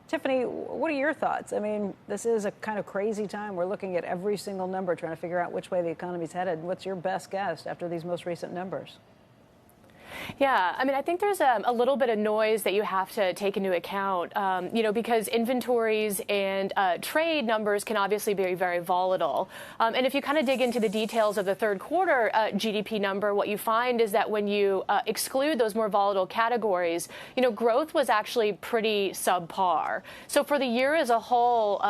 Tiffany, what are your thoughts? I mean, this is a kind of crazy time. We're looking at every single number, trying to figure out which way the economy's headed. What's your best guess after these most recent numbers? Yeah, I mean, I think there's a little bit of noise that you have to take into account, because inventories and trade numbers can obviously be very volatile. And if you kind of dig into the details of the third quarter GDP number, what you find is that when you exclude those more volatile categories, growth was actually pretty subpar. So for the year as a whole,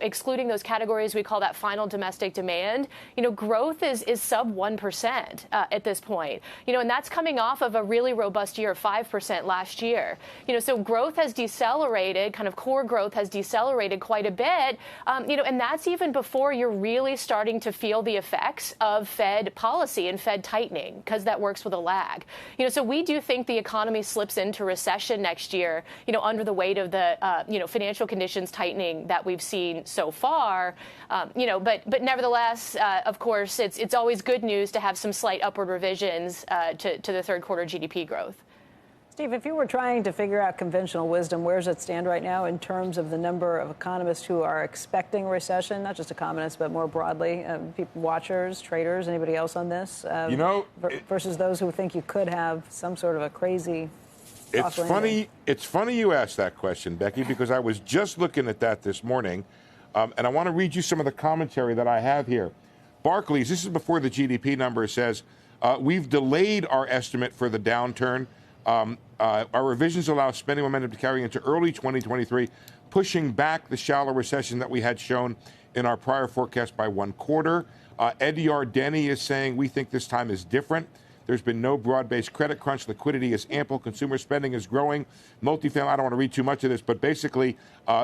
excluding those categories, we call that final domestic demand, growth is sub 1% at this point, and that's coming off of a really robust year of 5% last year. So growth has decelerated, kind of core growth has decelerated quite a bit, and that's even before you're really starting to feel the effects of Fed policy and Fed tightening, because that works with a lag. So we do think the economy slips into recession next year, under the weight of the, financial conditions tightening that we've seen so far. But nevertheless, of course, it's always good news to have some slight upward revisions to the third quarter GDP growth. Steve, if you were trying to figure out conventional wisdom, where does it stand right now in terms of the number of economists who are expecting a recession, not just economists, but more broadly, people, watchers, traders, anybody else on this, versus those who think you could have some sort of a crazy soft landing? It's funny you asked that question, Becky, because I was just looking at that this morning, and I want to read you some of the commentary that I have here. Barclays, this is before the GDP number, says, we've delayed our estimate for the downturn. Our revisions allow spending momentum to carry into early 2023, pushing back the shallow recession that we had shown in our prior forecast by 1 quarter. Eddie Denny is saying we think this time is different. There's been no broad-based credit crunch. Liquidity is ample. Consumer spending is growing. Multifamily, I don't want to read too much of this, but basically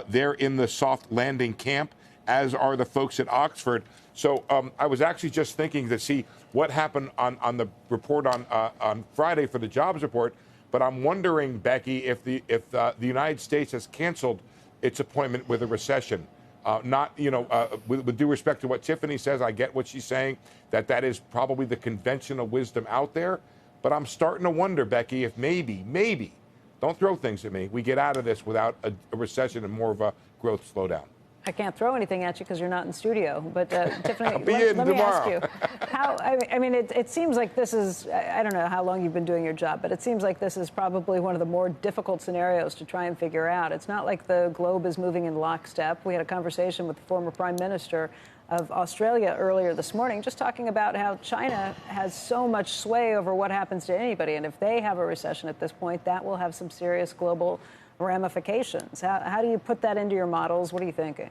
they're in the soft landing camp, as are the folks at Oxford. So I was actually just thinking to see what happened on the report on Friday for the jobs report. But I'm wondering, Becky, if the United States has canceled its appointment with a recession. With due respect to what Tiffany says, I get what she's saying, that is probably the conventional wisdom out there. But I'm starting to wonder, Becky, if maybe, don't throw things at me, we get out of this without a recession and more of a growth slowdown. I can't throw anything at you because you're not in studio. But Tiffany, let me tomorrow. ask you, how? I mean, it seems like this is. I don't know how long you've been doing your job, but it seems like this is probably one of the more difficult scenarios to try and figure out. It's not like the globe is moving in lockstep. We had a conversation with the former Prime Minister of Australia earlier this morning, just talking about how China has so much sway over what happens to anybody, and if they have a recession at this point, that will have some serious global ramifications. How do you put that into your models? What are you thinking?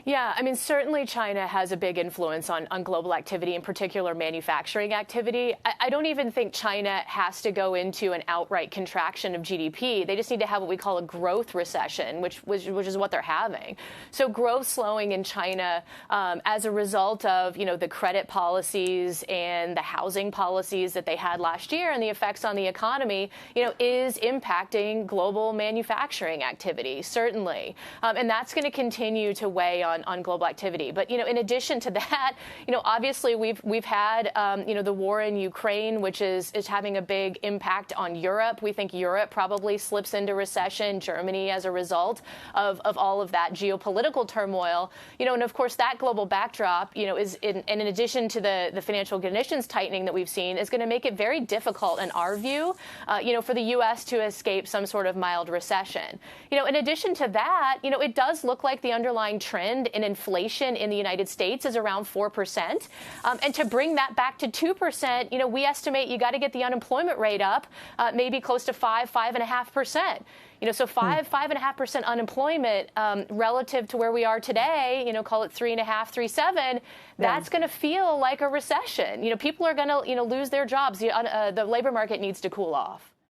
Yeah, I mean, certainly China has a big influence on global activity, in particular manufacturing activity. I don't even think China has to go into an outright contraction of GDP. They just need to have what we call a growth recession, which is what they're having. So growth slowing in China as a result of, the credit policies and the housing policies that they had last year and the effects on the economy, is impacting global manufacturing activity, certainly. And that's going to continue to weigh on global activity. But, in addition to that, obviously we've had, the war in Ukraine, which is having a big impact on Europe. We think Europe probably slips into recession, Germany as a result of all of that geopolitical turmoil. And of course, that global backdrop, is in addition to the financial conditions tightening that we've seen, is going to make it very difficult, in our view, for the U.S. to escape some sort of mild recession. In addition to that, it does look like the underlying trend in inflation in the United States is around 4%. And to bring that back to 2%, we estimate you got to get the unemployment rate up maybe close to 5.5%. So 5.5% unemployment relative to where we are today, call it 3.5, 3.7, that's going to feel like a recession. People are going to, lose their jobs. The labor market needs to cool off.